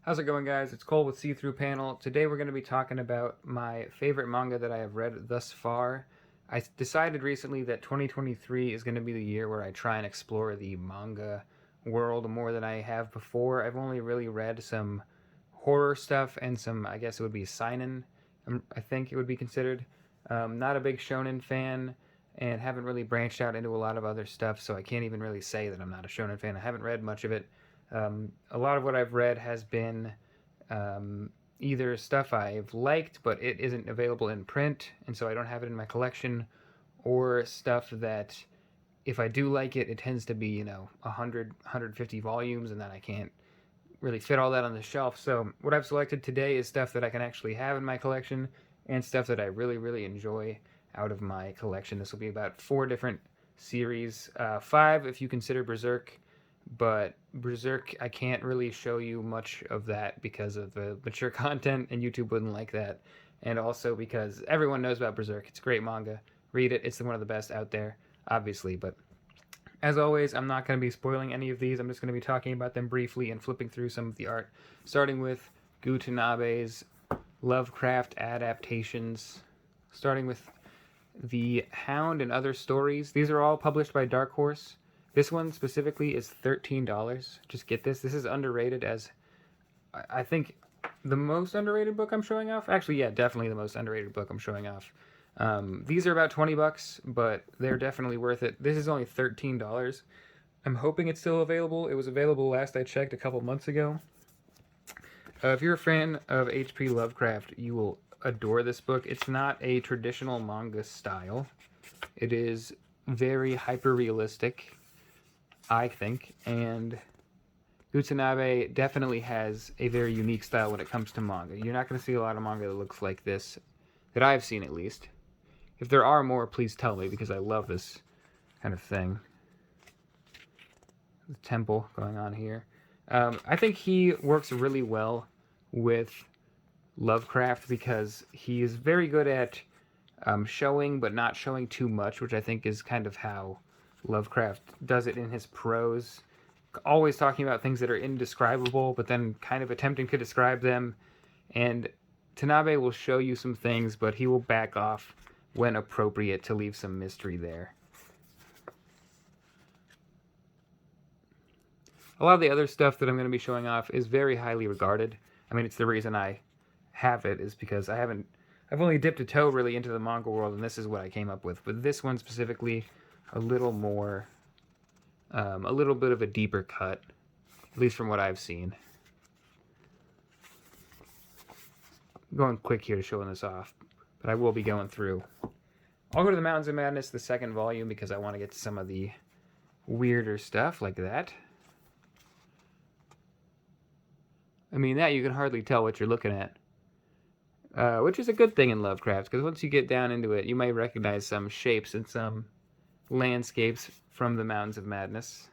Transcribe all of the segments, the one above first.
How's it going, guys? It's Cole with See-Through Panel. Today we're going to be talking about my favorite manga that I have read thus far. I decided recently that 2023 is going to be the year where I try and explore the manga world more than I have before. I've only really read some horror stuff and some, I guess it would be seinen, I think it would be considered. Not a big shonen fan and haven't really branched out into a lot of other stuff, so I can't even really say that I'm not a shonen fan. I haven't read much of it. A lot of what I've read has been either stuff I've liked, but it isn't available in print, and so I don't have it in my collection, or stuff that if I do like it, it tends to be, 150 volumes, and then I can't really fit all that on the shelf. So what I've selected today is stuff that I can actually have in my collection, and stuff that I really, really enjoy out of my collection. This will be about 4 different series, 5 if you consider Berserk, but Berserk, I can't really show you much of that because of the mature content, and YouTube wouldn't like that. And also because everyone knows about Berserk. It's a great manga. Read it. It's one of the best out there, obviously. But as always, I'm not going to be spoiling any of these. I'm just going to be talking about them briefly and flipping through some of the art, starting with Gutanabe's Lovecraft adaptations, starting with The Hound and Other Stories. These are all published by Dark Horse. This one specifically is $13. Just get this. This is underrated as, I think, the most underrated book I'm showing off. Actually, yeah, definitely the most underrated book I'm showing off. These are about $20, but they're definitely worth it. This is only $13. I'm hoping it's still available. It was available last I checked a couple months ago. If you're a fan of H.P. Lovecraft, you will adore this book. It's not a traditional manga style. It is very hyper-realistic, I think, and Gutanabe definitely has a very unique style when it comes to manga. You're not going to see a lot of manga that looks like this, that I've seen at least. If there are more, please tell me, because I love this kind of thing. The temple going on here. I think he works really well with Lovecraft because he is very good at showing, but not showing too much, which I think is kind of how Lovecraft does it in his prose. Always talking about things that are indescribable, but then kind of attempting to describe them. And Tanabe will show you some things, but he will back off when appropriate to leave some mystery there. A lot of the other stuff that I'm going to be showing off is very highly regarded. I mean, it's the reason I have it, is because I've only dipped a toe really into the manga world, and this is what I came up with. But this one specifically, a little more, a little bit of a deeper cut, at least from what I've seen. I'm going quick here to showing this off, but I will be going through. I'll go to the Mountains of Madness, the second volume, because I want to get to some of the weirder stuff like that. I mean, that you can hardly tell what you're looking at. Which is a good thing in Lovecraft, because once you get down into it, you might recognize some shapes and some landscapes from the Mountains of Madness.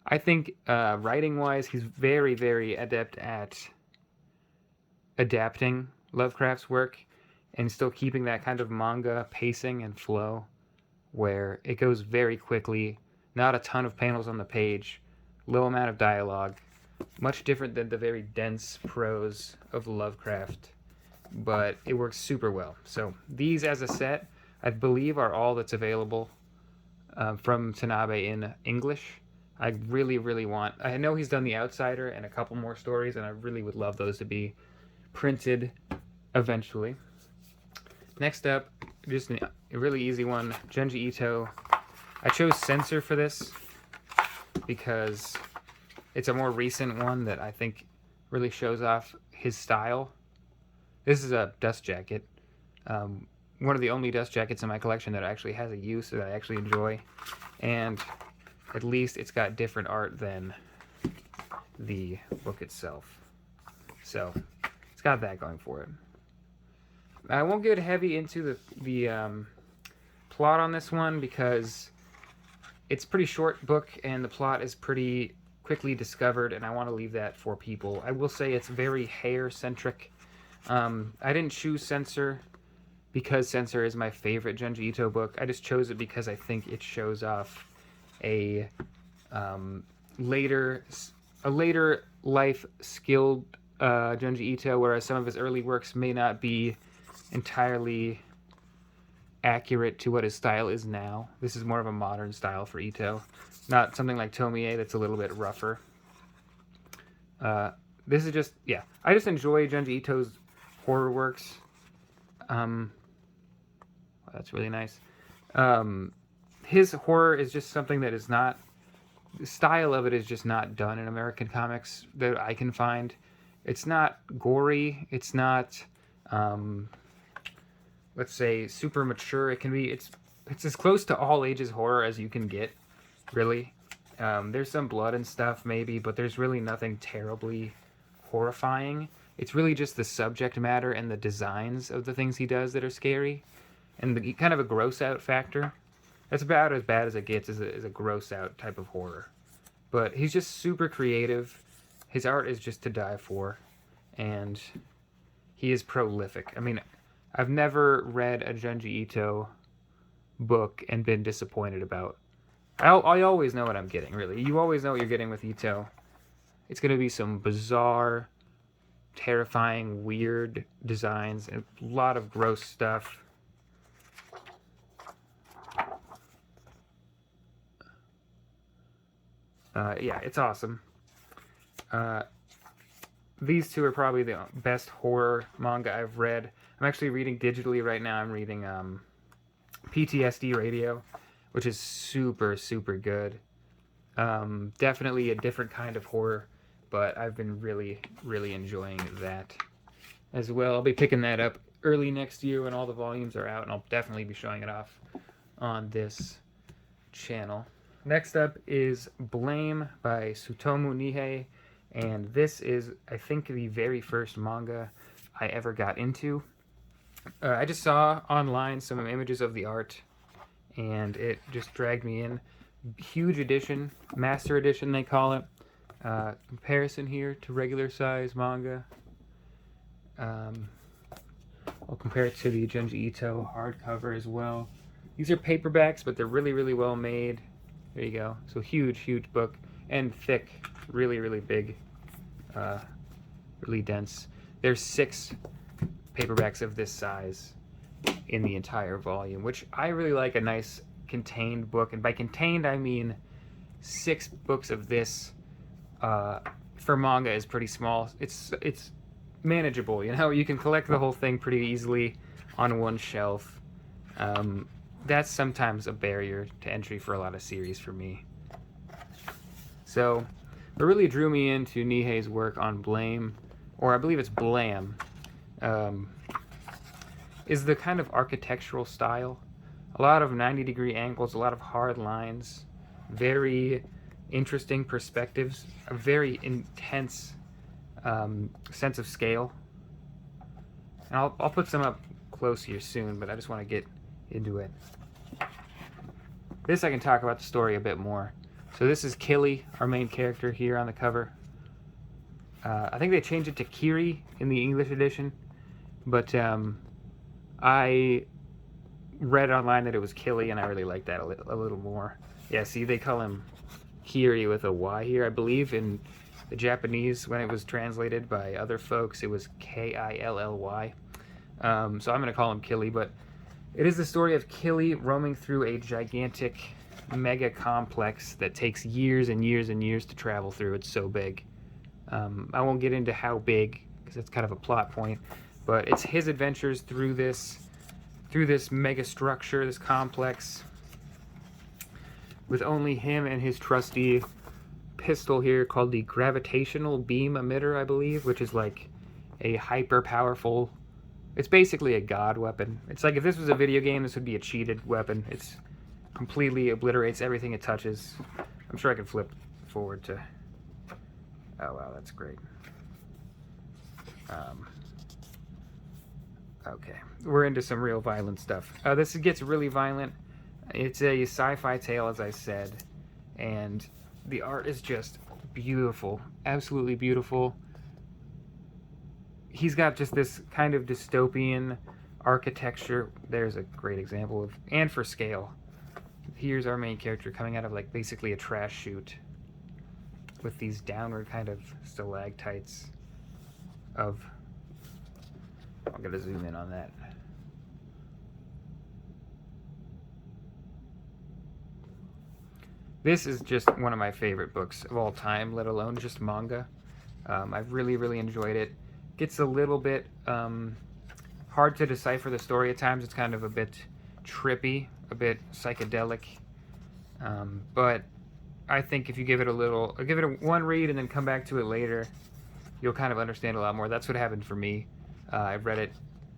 I think writing-wise, he's very, very adept at adapting Lovecraft's work and still keeping that kind of manga pacing and flow where it goes very quickly, not a ton of panels on the page, low amount of dialogue, much different than the very dense prose of Lovecraft, but it works super well. So these as a set, I believe, are all that's available from Tanabe in English. I really, really want... I know he's done The Outsider and a couple more stories, and I really would love those to be printed eventually. Next up, just a really easy one, Junji Ito. I chose Censor for this because it's a more recent one that I think really shows off his style. This is a dust jacket. One of the only dust jackets in my collection that actually has a use that I actually enjoy. And at least it's got different art than the book itself. So it's got that going for it. I won't get heavy into the plot on this one because it's a pretty short book and the plot is pretty quickly discovered, and I want to leave that for people. I will say it's very hair-centric. I didn't choose Censor because Censor is my favorite Junji Ito book. I just chose it because I think it shows off a later a later life skilled Junji Ito, whereas some of his early works may not be entirely accurate to what his style is now. This is more of a modern style for Ito, not something like Tomie that's a little bit rougher. This is just, yeah, I just enjoy Junji Ito's horror works. That's really nice. His horror is just something that is not, the style of it is just not done in American comics that I can find. It's not gory. It's not, let's say, super mature. It can be, it's as close to all ages horror as you can get, really. There's some blood and stuff maybe, but there's really nothing terribly horrifying. It's really just the subject matter and the designs of the things he does that are scary, and the kind of a gross out factor. That's about as bad as it gets, as a gross out type of horror. But he's just super creative. His art is just to die for, and he is prolific. I mean, I've never read a Junji Ito book and been disappointed about. I always know what I'm getting, really. You always know what you're getting with Ito. It's going to be some bizarre, terrifying, weird designs, and a lot of gross stuff. Yeah, it's awesome. These two are probably the best horror manga I've read. I'm actually reading digitally right now. I'm reading PTSD Radio, which is super, super good. Definitely a different kind of horror, but I've been really, really enjoying that as well. I'll be picking that up early next year when all the volumes are out, and I'll definitely be showing it off on this channel. Next up is Blame by Tsutomu Nihei, and this is, I think, the very first manga I ever got into. I just saw online some images of the art, and it just dragged me in. Huge edition, master edition they call it. Comparison here to regular size manga. I'll compare it to the Junji Ito hardcover as well. These are paperbacks, but they're really, really well made. There you go. So huge, huge book, and thick, really, really big, really dense. There's 6 paperbacks of this size in the entire volume, which I really like. A nice contained book, and by contained I mean 6 books of this for manga is pretty small. It's manageable, you know. You can collect the whole thing pretty easily on one shelf. That's sometimes a barrier to entry for a lot of series for me. So what really drew me into Nihei's work on Blame, or I believe it's Blam, is the kind of architectural style. A lot of 90-degree angles, a lot of hard lines, very interesting perspectives, a very intense sense of scale. And I'll put some up close here soon, but I just want to get into it. This I can talk about the story a bit more. So this is Killy, our main character here on the cover. I think they changed it to Kiri in the English edition, but I read online that it was Killy, and I really like that a little more. Yeah, see, they call him Kiri with a Y here. I believe in the Japanese, when it was translated by other folks, it was Killy. So I'm going to call him Killy, but it is the story of Killy roaming through a gigantic mega complex that takes years and years and years to travel through. It's so big. I won't get into how big, because that's kind of a plot point, but it's his adventures through this mega structure, this complex, with only him and his trusty pistol here called the gravitational beam emitter, I believe, which is like a hyper powerful, it's basically a god weapon. It's like if this was a video game, this would be a cheated weapon. It's completely obliterates everything it touches. I'm sure I can flip forward to, oh wow, that's great. Okay, we're into some real violent stuff. This gets really violent. It's a sci-fi tale, as I said, and the art is just beautiful, absolutely beautiful. He's got just this kind of dystopian architecture. There's a great example of, and for scale. Here's our main character coming out of like basically a trash chute. with these downward kind of stalactites of... I'm going to zoom in on that. This is just one of my favorite books of all time, let alone just manga. I've really, really enjoyed it. Gets a little bit hard to decipher the story at times. It's kind of a bit trippy, a bit psychedelic. But I think if you give it one read and then come back to it later, you'll kind of understand a lot more. That's what happened for me. I read it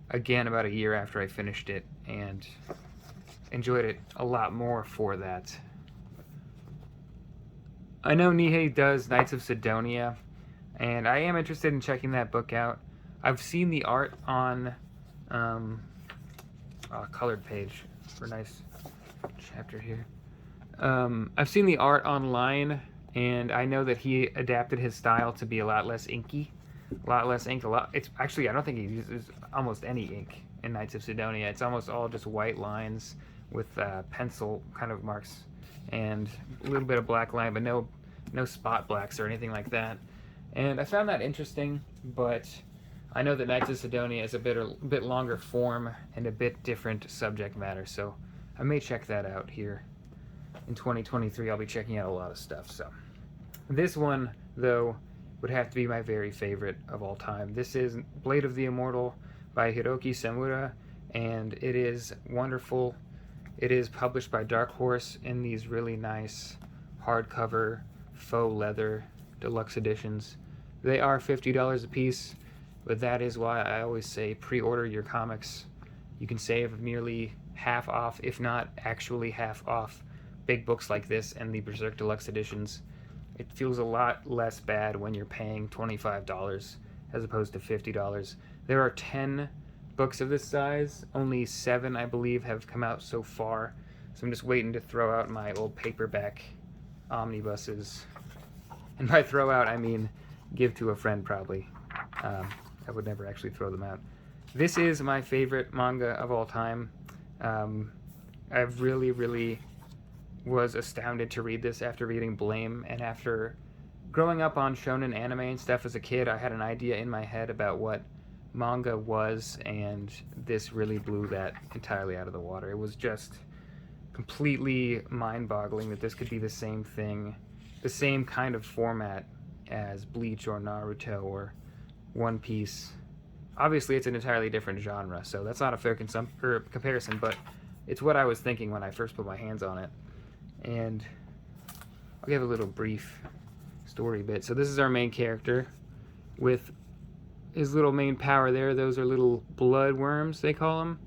again about a year after I finished it and enjoyed it a lot more for that. I know Nihei does Knights of Sidonia, and I am interested in checking that book out. I've seen the art on colored page for a nice chapter here. I've seen the art online, and I know that he adapted his style to be a lot less inky, a lot less ink. It's actually, I don't think he uses almost any ink in Knights of Sidonia. It's almost all just white lines with pencil kind of marks and a little bit of black line, but no spot blacks or anything like that. And I found that interesting, but I know that Knights of Sidonia is a bit longer form and a bit different subject matter, so I may check that out here. In 2023, I'll be checking out a lot of stuff. So this one, though, would have to be my very favorite of all time. This is Blade of the Immortal by Hiroki Samura, and it is wonderful. It is published by Dark Horse in these really nice hardcover faux leather deluxe editions. They are $50 a piece, but that is why I always say pre-order your comics. You can save nearly half off, if not actually half off, big books like this and the Berserk Deluxe editions. It feels a lot less bad when you're paying $25 as opposed to $50. There are 10 books of this size. Only 7, I believe, have come out so far. So I'm just waiting to throw out my old paperback omnibuses. And by throw out, I mean give to a friend, probably. I would never actually throw them out. This is my favorite manga of all time. I really, really was astounded to read this after reading Blame, and after growing up on shonen anime and stuff as a kid. I had an idea in my head about what manga was, and this really blew that entirely out of the water. It was just completely mind-boggling that this could be the same thing, the same kind of format as Bleach or Naruto or One Piece. Obviously, it's an entirely different genre, so that's not a fair comparison, but it's what I was thinking when I first put my hands on it. And I'll give a little brief story bit. So this is our main character with his little main power there. Those are little blood worms, they call them.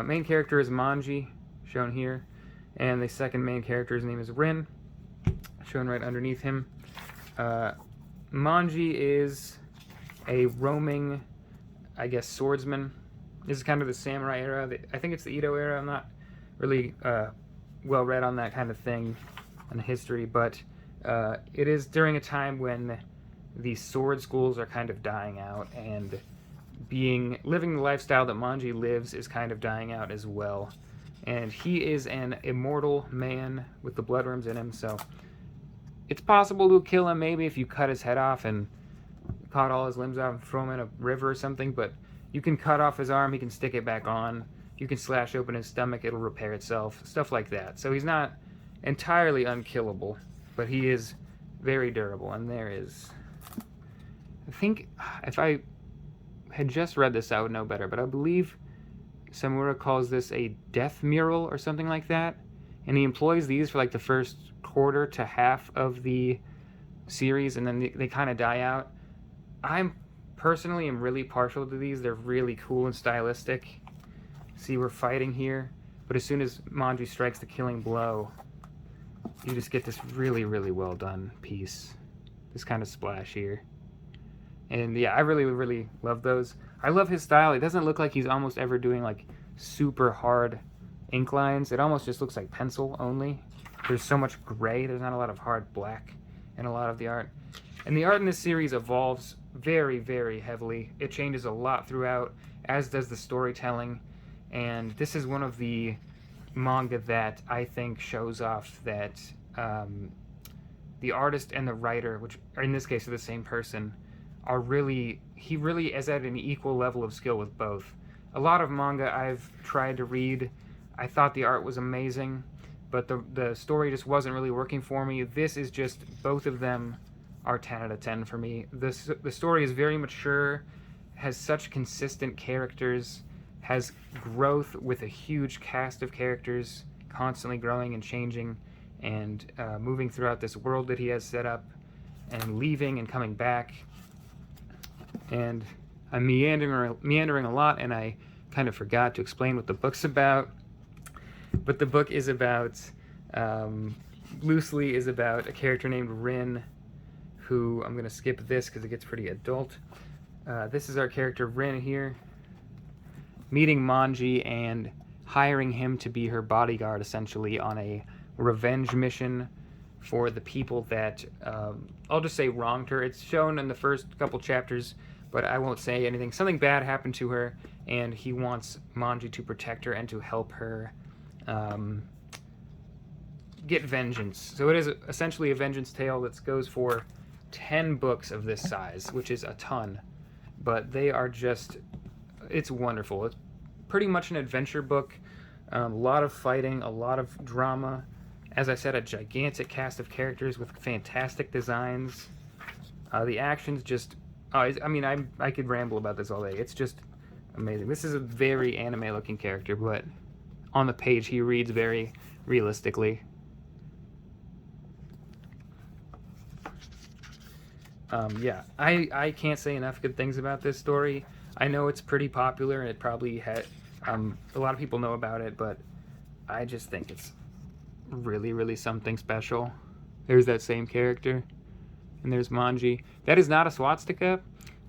Main character is Manji, shown here. And the second main character's name is Rin, shown right underneath him. Manji is a roaming, I guess, swordsman. This is kind of the samurai era. I think it's the Edo era. I'm not really well read on that kind of thing in history, but it is during a time when the sword schools are kind of dying out, and living the lifestyle that Manji lives is kind of dying out as well. And he is an immortal man with the bloodworms in him, so it's possible to kill him maybe if you cut his head off and cut all his limbs off and throw him in a river or something, but you can cut off his arm, he can stick it back on. You can slash open his stomach, it'll repair itself, stuff like that. So he's not entirely unkillable, but he is very durable. And there is, I think, if I had just read this, I would know better, but I believe Samura calls this a death mural or something like that. And he employs these for like the first quarter to half of the series, and then they kind of die out. I personally am really partial to these. They're really cool and stylistic. See, we're fighting here, but as soon as Manji strikes the killing blow, you just get this really, really well done piece. This kind of splash here. And yeah, I really, really love those. I love his style. It doesn't look like he's almost ever doing like super hard ink lines. It almost just looks like pencil only. There's so much gray. There's not a lot of hard black in a lot of the art. And the art in this series evolves very, very heavily. It changes a lot throughout, as does the storytelling. And this is one of the manga that I think shows off that the artist and the writer, which are in this case are the same person, he really is at an equal level of skill with both. A lot of manga I've tried to read, I thought the art was amazing, but the story just wasn't really working for me. This is just, both of them are 10 out of 10 for me. The story is very mature, has such consistent characters, has growth with a huge cast of characters constantly growing and changing and moving throughout this world that he has set up and leaving and coming back. And I'm meandering a lot, and I kind of forgot to explain what the book's about. But the book is about, loosely is about a character named Rin, who, I'm going to skip this because it gets pretty adult. This is our character Rin here, meeting Manji and hiring him to be her bodyguard, essentially, on a revenge mission for the people that, I'll just say, wronged her. It's shown in the first couple chapters, but I won't say anything. Something bad happened to her, and he wants Manji to protect her and to help her get vengeance. So it is essentially a vengeance tale that goes for 10 books of this size, which is a ton. But they are just, it's wonderful. It's pretty much an adventure book. A lot of fighting, a lot of drama. As I said, a gigantic cast of characters with fantastic designs. The action's just, I could ramble about this all day. It's just amazing. This is a very anime-looking character, but on the page he reads very realistically. Yeah, I can't say enough good things about this story. I know it's pretty popular, and it probably had a lot of people know about it, but I just think it's really, really something special. There's that same character, and there's Manji. That is not a swastika.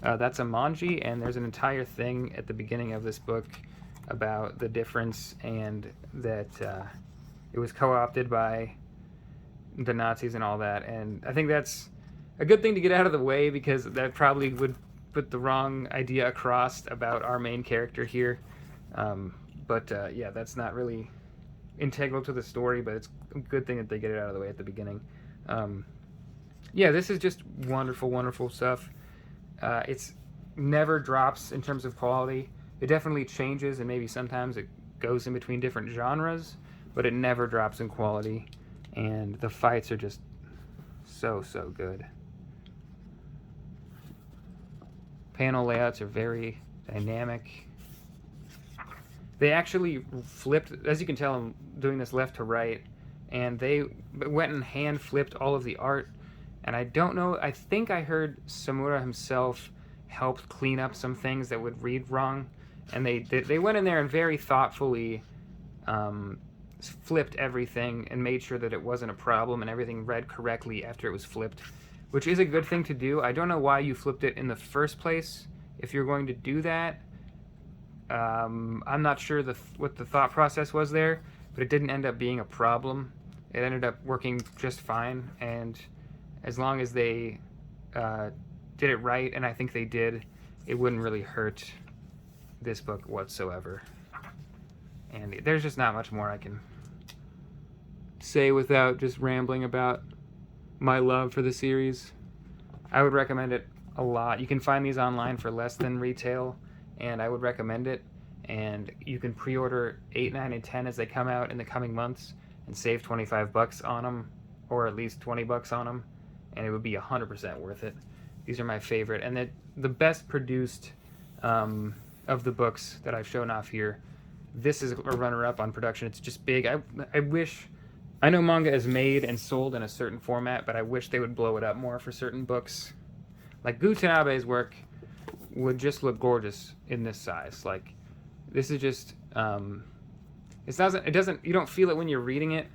That's a Manji, and there's an entire thing at the beginning of this book about the difference, and that it was co-opted by the Nazis and all that. And I think that's a good thing to get out of the way, because that probably would put the wrong idea across about our main character here. Yeah, that's not really integral to the story, but it's a good thing that they get it out of the way at the beginning. Yeah, this is just wonderful, wonderful stuff. It's never drops in terms of quality. It definitely changes, and maybe sometimes it goes in between different genres, but it never drops in quality. And the fights are just so, so good. Panel layouts are very dynamic. They actually flipped, as you can tell, I'm doing this left to right, and they went and hand flipped all of the art. And I don't know, I think I heard Samura himself helped clean up some things that would read wrong, and they went in there and very thoughtfully flipped everything and made sure that it wasn't a problem and everything read correctly after it was flipped, which is a good thing to do. I don't know why you flipped it in the first place if you're going to do that. I'm not sure what the thought process was there, but it didn't end up being a problem. It ended up working just fine, and as long as they did it right, and I think they did, it wouldn't really hurt this book whatsoever. And there's just not much more I can say without just rambling about my love for the series. I would recommend it a lot. You can find these online for less than retail, and I would recommend it. And you can pre-order 8, 9, and 10 as they come out in the coming months and save $25 on them, or at least $20 on them, and it would be 100% worth it. These are my favorite, and the best produced of the books that I've shown off here. This is a runner-up on production. It's just big. I know manga is made and sold in a certain format, but I wish they would blow it up more for certain books. Like Gutanabe's work would just look gorgeous in this size. Like, this is just it doesn't you don't feel it when you're reading it.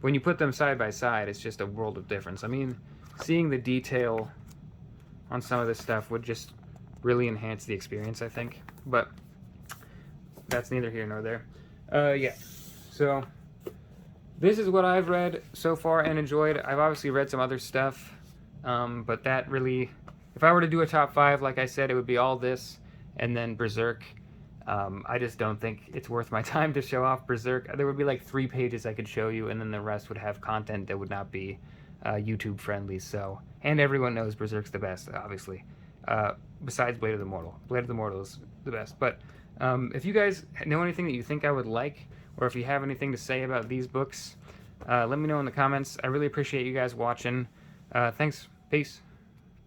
When you put them side by side, it's just a world of difference. I mean, seeing the detail on some of this stuff would just really enhance the experience, I think. But that's neither here nor there. Yeah. So this is what I've read so far and enjoyed. I've obviously read some other stuff, but that really, if I were to do a top 5, like I said, it would be all this and then Berserk. I just don't think it's worth my time to show off Berserk. There would be like 3 pages I could show you, and then the rest would have content that would not be YouTube friendly. So, and everyone knows Berserk's the best, obviously. Besides Blade of the Mortal. Blade of the Mortal is the best. But if you guys know anything that you think I would like, or if you have anything to say about these books, let me know in the comments. I really appreciate you guys watching. Thanks. Peace.